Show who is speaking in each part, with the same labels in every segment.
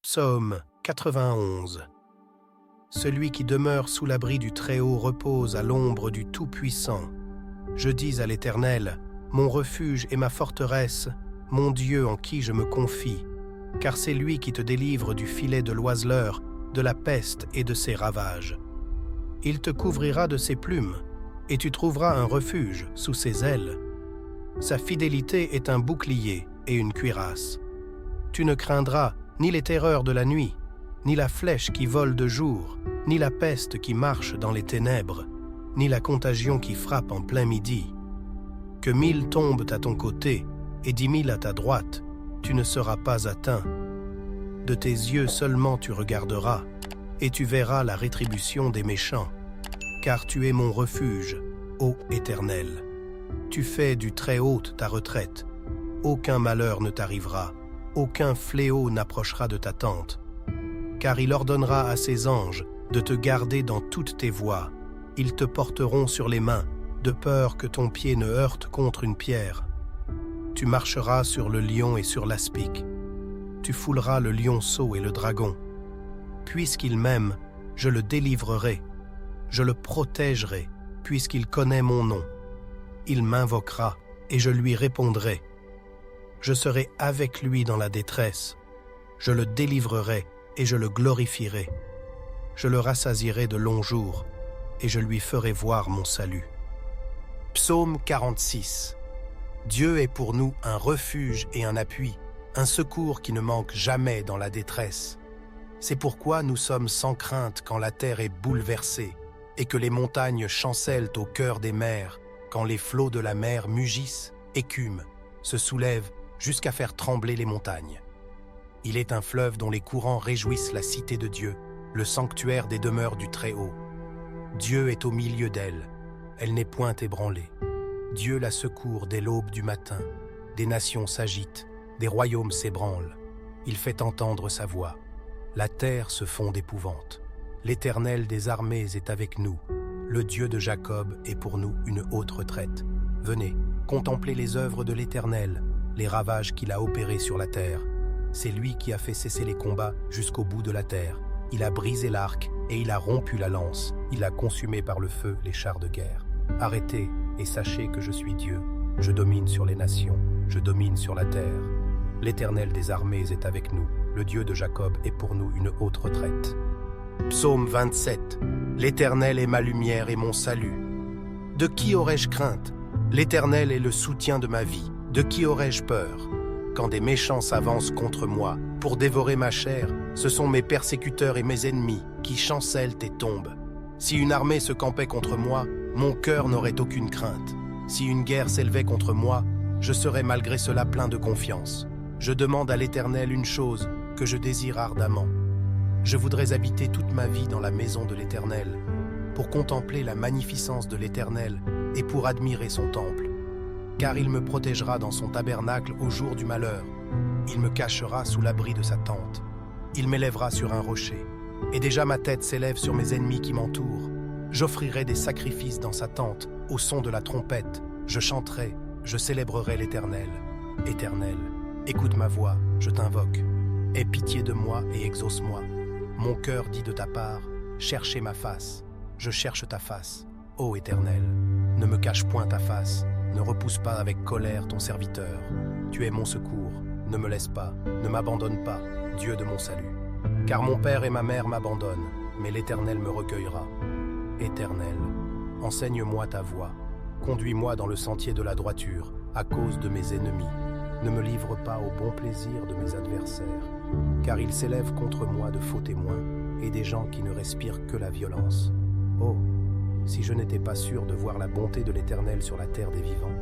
Speaker 1: Psaume 91. Celui qui demeure sous l'abri du Très-Haut repose à l'ombre du Tout-Puissant. Je dis à l'Éternel, mon refuge et ma forteresse, mon Dieu en qui je me confie, car c'est lui qui te délivre du filet de l'oiseleur, de la peste et de ses ravages. Il te couvrira de ses plumes, et tu trouveras un refuge sous ses ailes. Sa fidélité est un bouclier et une cuirasse. Tu ne craindras ni les terreurs de la nuit, ni la flèche qui vole de jour, ni la peste qui marche dans les ténèbres, ni la contagion qui frappe en plein midi. Que 1000 tombent à ton côté et 10 000 à ta droite, tu ne seras pas atteint. De tes yeux seulement tu regarderas, et tu verras la rétribution des méchants. Car tu es mon refuge, ô Éternel. Tu fais du Très-Haut ta retraite. Aucun malheur ne t'arrivera, aucun fléau n'approchera de ta tente. Car il ordonnera à ses anges de te garder dans toutes tes voies. Ils te porteront sur les mains, de peur que ton pied ne heurte contre une pierre. Tu marcheras sur le lion et sur l'aspic. Tu fouleras le lionceau et le dragon. Puisqu'il m'aime, je le délivrerai. Je le protégerai, puisqu'il connaît mon nom. Il m'invoquera, et je lui répondrai. Je serai avec lui dans la détresse. Je le délivrerai, et je le glorifierai. Je le rassasierai de longs jours, et je lui ferai voir mon salut. Psaume 46. Dieu est pour nous un refuge et un appui, un secours qui ne manque jamais dans la détresse. C'est pourquoi nous sommes sans crainte quand la terre est bouleversée, et que les montagnes chancellent au cœur des mers, quand les flots de la mer mugissent, écument, se soulèvent jusqu'à faire trembler les montagnes. Il est un fleuve dont les courants réjouissent la cité de Dieu, le sanctuaire des demeures du Très-Haut. Dieu est au milieu d'elle, elle n'est point ébranlée. Dieu la secourt dès l'aube du matin, des nations s'agitent, des royaumes s'ébranlent. Il fait entendre sa voix. La terre se fond d'épouvante. L'Éternel des armées est avec nous. Le Dieu de Jacob est pour nous une haute retraite. Venez, contemplez les œuvres de l'Éternel, les ravages qu'il a opérés sur la terre. C'est lui qui a fait cesser les combats jusqu'au bout de la terre. Il a brisé l'arc et il a rompu la lance. Il a consumé par le feu les chars de guerre. Arrêtez et sachez que je suis Dieu. Je domine sur les nations, je domine sur la terre. L'Éternel des armées est avec nous. Le Dieu de Jacob est pour nous une haute retraite. Psaume 27. L'Éternel est ma lumière et mon salut. De qui aurais-je crainte? L'Éternel est le soutien de ma vie. De qui aurais-je peur? Quand des méchants s'avancent contre moi pour dévorer ma chair, ce sont mes persécuteurs et mes ennemis qui chancellent et tombent. Si une armée se campait contre moi, mon cœur n'aurait aucune crainte. Si une guerre s'élevait contre moi, je serais malgré cela plein de confiance. Je demande à l'Éternel une chose que je désire ardemment. Je voudrais habiter toute ma vie dans la maison de l'Éternel, pour contempler la magnificence de l'Éternel et pour admirer son temple. Car il me protégera dans son tabernacle au jour du malheur. Il me cachera sous l'abri de sa tente. Il m'élèvera sur un rocher. Et déjà ma tête s'élève sur mes ennemis qui m'entourent. J'offrirai des sacrifices dans sa tente, au son de la trompette. Je chanterai, je célébrerai l'Éternel. Éternel, écoute ma voix, je t'invoque. Aie pitié de moi et exauce-moi. Mon cœur dit de ta part, cherchez ma face. Je cherche ta face, ô Éternel. Ne me cache point ta face, ne repousse pas avec colère ton serviteur. Tu es mon secours, ne me laisse pas, ne m'abandonne pas, Dieu de mon salut. Car mon père et ma mère m'abandonnent, mais l'Éternel me recueillera. Éternel, enseigne-moi ta voie, conduis-moi dans le sentier de la droiture, à cause de mes ennemis. Ne me livre pas au bon plaisir de mes adversaires, car ils s'élèvent contre moi de faux témoins et des gens qui ne respirent que la violence. Oh, si je n'étais pas sûr de voir la bonté de l'Éternel sur la terre des vivants,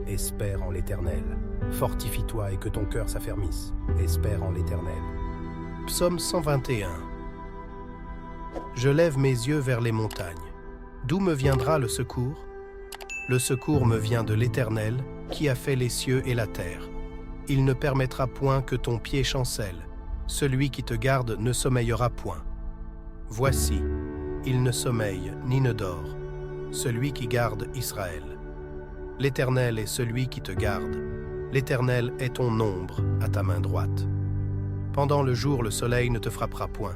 Speaker 1: espère en l'Éternel. Fortifie-toi et que ton cœur s'affermisse, espère en l'Éternel. Psaume 121. Je lève mes yeux vers les montagnes. D'où me viendra le secours? Le secours me vient de l'Éternel, qui a fait les cieux et la terre. Il ne permettra point que ton pied chancelle. Celui qui te garde ne sommeillera point. Voici, il ne sommeille ni ne dort, celui qui garde Israël. L'Éternel est celui qui te garde. L'Éternel est ton ombre à ta main droite. Pendant le jour, le soleil ne te frappera point,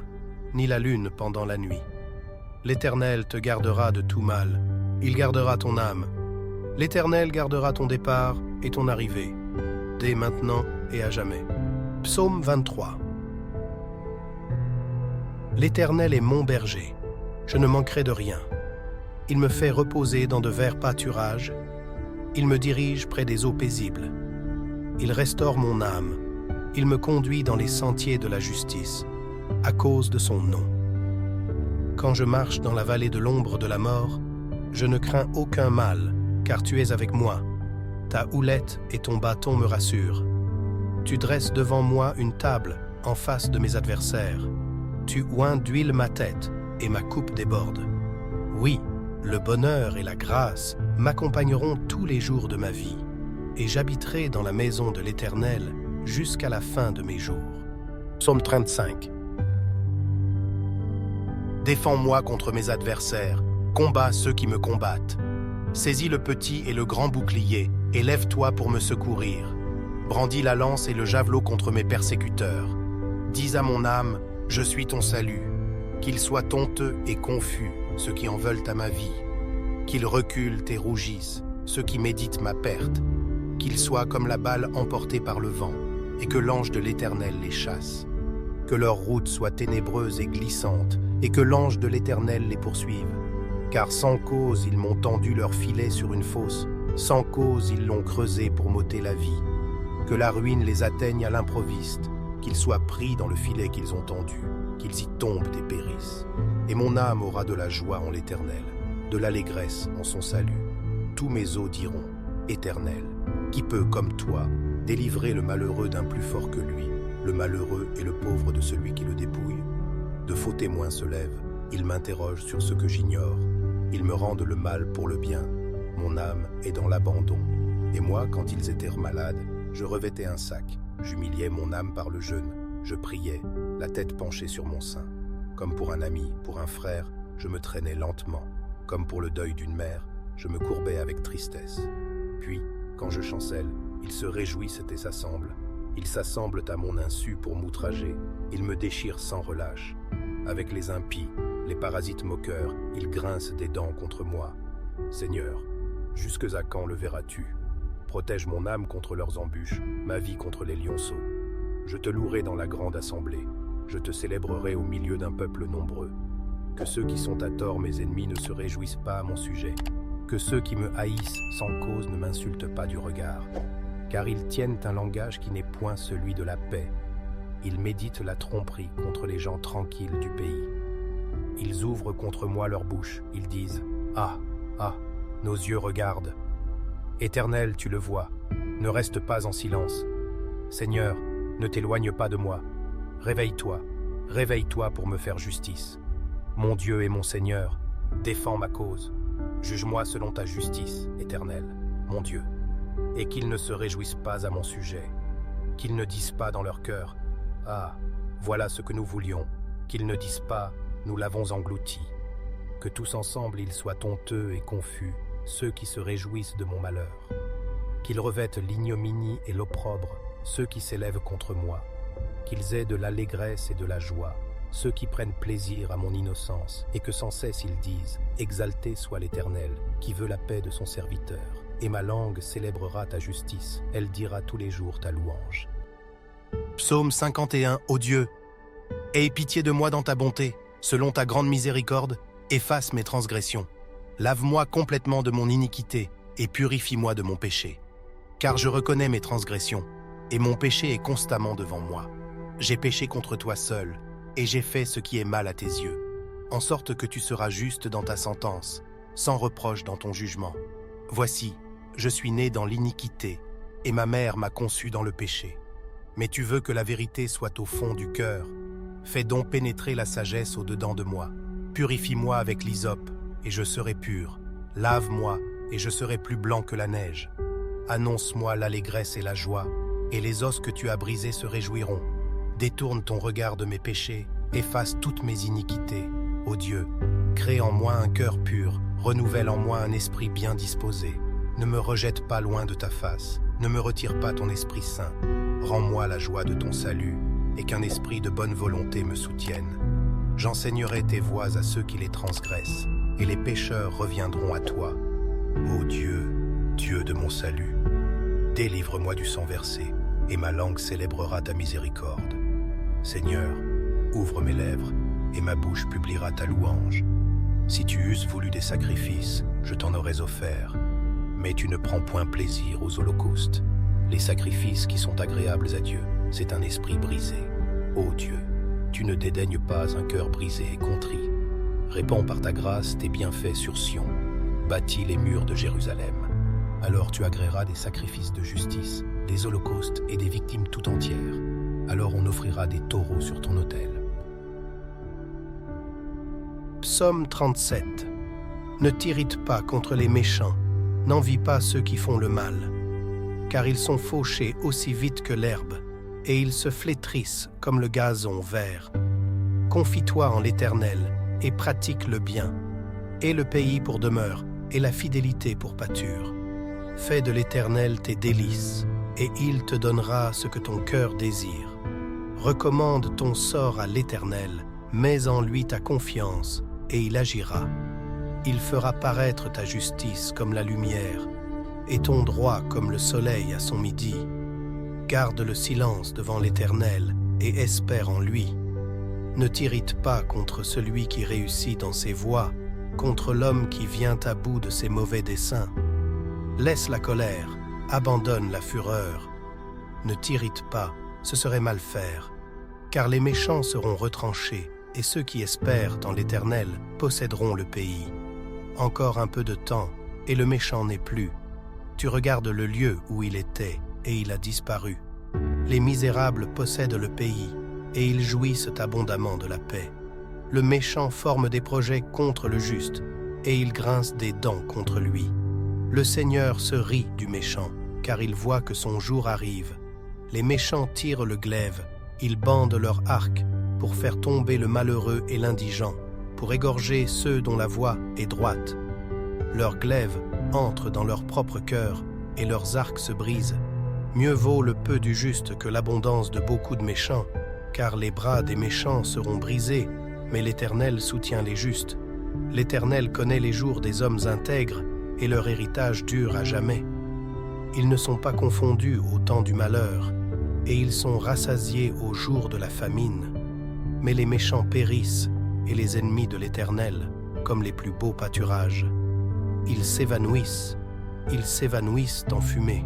Speaker 1: ni la lune pendant la nuit. L'Éternel te gardera de tout mal, il gardera ton âme. L'Éternel gardera ton départ et ton arrivée, dès maintenant et à jamais. Psaume 23. L'Éternel est mon berger, je ne manquerai de rien. Il me fait reposer dans de verts pâturages, il me dirige près des eaux paisibles. Il restaure mon âme, il me conduit dans les sentiers de la justice, à cause de son nom. Quand je marche dans la vallée de l'ombre de la mort, je ne crains aucun mal, car tu es avec moi. Ta houlette et ton bâton me rassurent. Tu dresses devant moi une table en face de mes adversaires. Tu oins d'huile ma tête et ma coupe déborde. Oui, le bonheur et la grâce m'accompagneront tous les jours de ma vie, et j'habiterai dans la maison de l'Éternel jusqu'à la fin de mes jours. Psaume 35. Défends-moi contre mes adversaires, combats ceux qui me combattent. Saisis le petit et le grand bouclier, et lève-toi pour me secourir. Brandis la lance et le javelot contre mes persécuteurs. Dis à mon âme, je suis ton salut. Qu'ils soient honteux et confus, ceux qui en veulent à ma vie. Qu'ils reculent et rougissent, ceux qui méditent ma perte. Qu'ils soient comme la balle emportée par le vent, et que l'ange de l'Éternel les chasse. Que leur route soit ténébreuse et glissante, et que l'ange de l'Éternel les poursuive. Car sans cause ils m'ont tendu leur filet sur une fosse, sans cause ils l'ont creusé pour m'ôter la vie. Que la ruine les atteigne à l'improviste, qu'ils soient pris dans le filet qu'ils ont tendu, qu'ils y tombent et périssent. Et mon âme aura de la joie en l'Éternel, de l'allégresse en son salut. Tous mes os diront, Éternel, qui peut, comme toi, délivrer le malheureux d'un plus fort que lui, le malheureux et le pauvre de celui qui le dépouille. De faux témoins se lèvent, ils m'interrogent sur ce que j'ignore. Ils me rendent le mal pour le bien. Mon âme est dans l'abandon. Et moi, quand ils étaient malades, je revêtais un sac. J'humiliais mon âme par le jeûne. Je priais, la tête penchée sur mon sein. Comme pour un ami, pour un frère, je me traînais lentement. Comme pour le deuil d'une mère, je me courbais avec tristesse. Puis, quand je chancelle, ils se réjouissent et s'assemblent. Ils s'assemblent à mon insu pour m'outrager. Ils me déchirent sans relâche. Avec les impies, les parasites moqueurs, ils grincent des dents contre moi. Seigneur, jusque à quand le verras-tu? Protège mon âme contre leurs embûches, ma vie contre les lionceaux. Je te louerai dans la grande assemblée. Je te célébrerai au milieu d'un peuple nombreux. Que ceux qui sont à tort mes ennemis ne se réjouissent pas à mon sujet. Que ceux qui me haïssent sans cause ne m'insultent pas du regard. Car ils tiennent un langage qui n'est point celui de la paix. Ils méditent la tromperie contre les gens tranquilles du pays. Ils ouvrent contre moi leur bouche, ils disent « Ah, ah, nos yeux regardent. Éternel, tu le vois, ne reste pas en silence. Seigneur, ne t'éloigne pas de moi. Réveille-toi, réveille-toi pour me faire justice. Mon Dieu et mon Seigneur, défends ma cause. Juge-moi selon ta justice, Éternel, mon Dieu. Et qu'ils ne se réjouissent pas à mon sujet, qu'ils ne disent pas dans leur cœur « Ah, voilà ce que nous voulions », qu'ils ne disent pas « Nous l'avons englouti ». Que tous ensemble ils soient honteux et confus, ceux qui se réjouissent de mon malheur. Qu'ils revêtent l'ignominie et l'opprobre, ceux qui s'élèvent contre moi. Qu'ils aient de l'allégresse et de la joie, ceux qui prennent plaisir à mon innocence, et que sans cesse ils disent « Exalté soit l'Éternel, qui veut la paix de son serviteur. Et ma langue célébrera ta justice, elle dira tous les jours ta louange. » Psaume 51. Ô Dieu, aie pitié de moi dans ta bonté, selon ta grande miséricorde, efface mes transgressions. Lave-moi complètement de mon iniquité et purifie-moi de mon péché. Car je reconnais mes transgressions, et mon péché est constamment devant moi. J'ai péché contre toi seul, et j'ai fait ce qui est mal à tes yeux, en sorte que tu seras juste dans ta sentence, sans reproche dans ton jugement. Voici, je suis né dans l'iniquité, et ma mère m'a conçu dans le péché. Mais tu veux que la vérité soit au fond du cœur. Fais donc pénétrer la sagesse au-dedans de moi. Purifie-moi avec l'hysope, et je serai pur. Lave-moi, et je serai plus blanc que la neige. Annonce-moi l'allégresse et la joie, et les os que tu as brisés se réjouiront. Détourne ton regard de mes péchés, efface toutes mes iniquités. Ô Dieu, crée en moi un cœur pur, renouvelle en moi un esprit bien disposé. Ne me rejette pas loin de ta face, ne me retire pas ton Esprit Saint. Rends-moi la joie de ton salut, et qu'un esprit de bonne volonté me soutienne. J'enseignerai tes voies à ceux qui les transgressent, et les pécheurs reviendront à toi. Ô Dieu, Dieu de mon salut, délivre-moi du sang versé, et ma langue célébrera ta miséricorde. Seigneur, ouvre mes lèvres, et ma bouche publiera ta louange. Si tu eusses voulu des sacrifices, je t'en aurais offert. Mais tu ne prends point plaisir aux holocaustes. Les sacrifices qui sont agréables à Dieu, c'est un esprit brisé. Ô Dieu, tu ne dédaignes pas un cœur brisé et contrit. Répands par ta grâce tes bienfaits sur Sion. Bâtis les murs de Jérusalem. Alors tu agréeras des sacrifices de justice, des holocaustes et des victimes tout entières. Alors on offrira des taureaux sur ton autel. Psaume 37. Ne t'irrite pas contre les méchants, n'envie pas ceux qui font le mal, car ils sont fauchés aussi vite que l'herbe, et ils se flétrissent comme le gazon vert. Confie-toi en l'Éternel, et pratique le bien, et le pays pour demeure, et la fidélité pour pâture. Fais de l'Éternel tes délices, et il te donnera ce que ton cœur désire. Recommande ton sort à l'Éternel, mets en lui ta confiance, et il agira. Il fera paraître ta justice comme la lumière, et ton droit comme le soleil à son midi. Garde le silence devant l'Éternel, et espère en lui. Ne t'irrite pas contre celui qui réussit dans ses voies, contre l'homme qui vient à bout de ses mauvais desseins. Laisse la colère, abandonne la fureur. Ne t'irrite pas, ce serait mal faire, car les méchants seront retranchés, et ceux qui espèrent en l'Éternel posséderont le pays. Encore un peu de temps, et le méchant n'est plus. Tu regardes le lieu où il était, et il a disparu. Les misérables possèdent le pays, et ils jouissent abondamment de la paix. Le méchant forme des projets contre le juste, et il grince des dents contre lui. Le Seigneur se rit du méchant, car il voit que son jour arrive. Les méchants tirent le glaive, ils bandent leur arc pour faire tomber le malheureux et l'indigent, pour égorger ceux dont la voie est droite. Leurs glaives entrent dans leur propre cœur, et leurs arcs se brisent. Mieux vaut le peu du juste que l'abondance de beaucoup de méchants, car les bras des méchants seront brisés, mais l'Éternel soutient les justes. L'Éternel connaît les jours des hommes intègres, et leur héritage dure à jamais. Ils ne sont pas confondus au temps du malheur, et ils sont rassasiés au jour de la famine. Mais les méchants périssent, et les ennemis de l'Éternel, comme les plus beaux pâturages. Ils s'évanouissent en fumée.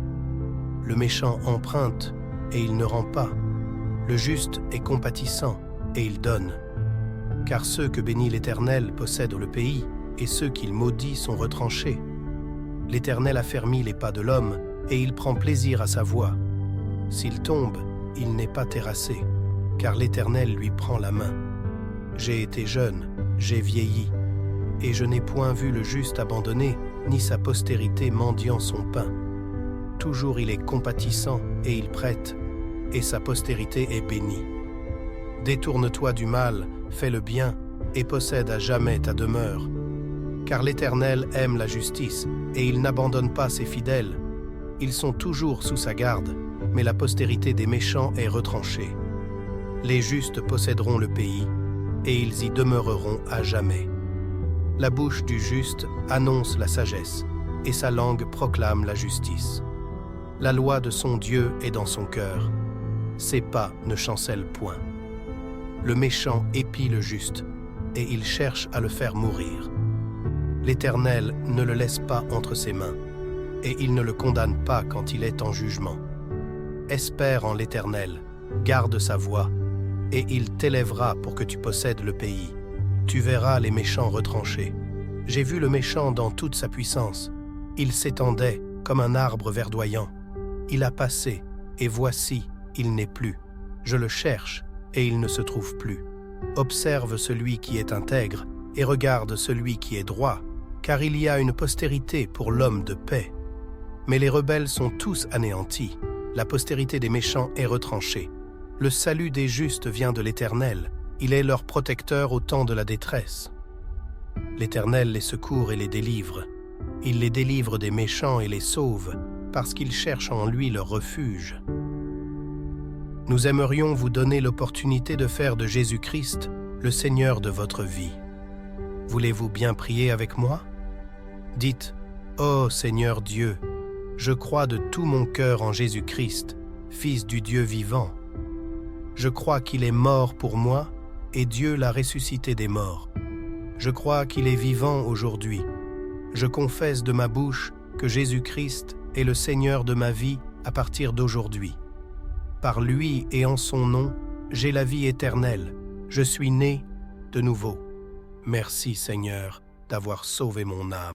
Speaker 1: Le méchant emprunte, et il ne rend pas. Le juste est compatissant, et il donne. Car ceux que bénit l'Éternel possèdent le pays, et ceux qu'il maudit sont retranchés. L'Éternel affermit les pas de l'homme, et il prend plaisir à sa voie. S'il tombe, il n'est pas terrassé, car l'Éternel lui prend la main. J'ai été jeune, j'ai vieilli, et je n'ai point vu le juste abandonné, ni sa postérité mendiant son pain. Toujours il est compatissant, et il prête, et sa postérité est bénie. Détourne-toi du mal, fais le bien, et possède à jamais ta demeure. Car l'Éternel aime la justice, et il n'abandonne pas ses fidèles. Ils sont toujours sous sa garde, mais la postérité des méchants est retranchée. Les justes posséderont le pays, et ils y demeureront à jamais. La bouche du juste annonce la sagesse, et sa langue proclame la justice. La loi de son Dieu est dans son cœur. Ses pas ne chancellent point. Le méchant épie le juste, et il cherche à le faire mourir. L'Éternel ne le laisse pas entre ses mains, et il ne le condamne pas quand il est en jugement. Espère en l'Éternel, garde sa voie, et il t'élèvera pour que tu possèdes le pays. Tu verras les méchants retranchés. J'ai vu le méchant dans toute sa puissance. Il s'étendait comme un arbre verdoyant. Il a passé, et voici, il n'est plus. Je le cherche, et il ne se trouve plus. Observe celui qui est intègre, et regarde celui qui est droit, car il y a une postérité pour l'homme de paix. Mais les rebelles sont tous anéantis. La postérité des méchants est retranchée. Le salut des justes vient de l'Éternel. Il est leur protecteur au temps de la détresse. L'Éternel les secourt et les délivre. Il les délivre des méchants et les sauve, parce qu'ils cherchent en lui leur refuge. Nous aimerions vous donner l'opportunité de faire de Jésus-Christ le Seigneur de votre vie. Voulez-vous bien prier avec moi? Dites, « Ô Seigneur Dieu, je crois de tout mon cœur en Jésus-Christ, Fils du Dieu vivant. Je crois qu'il est mort pour moi et Dieu l'a ressuscité des morts. Je crois qu'il est vivant aujourd'hui. Je confesse de ma bouche que Jésus-Christ est le Seigneur de ma vie à partir d'aujourd'hui. Par lui et en son nom, j'ai la vie éternelle. Je suis né de nouveau. Merci Seigneur d'avoir sauvé mon âme. »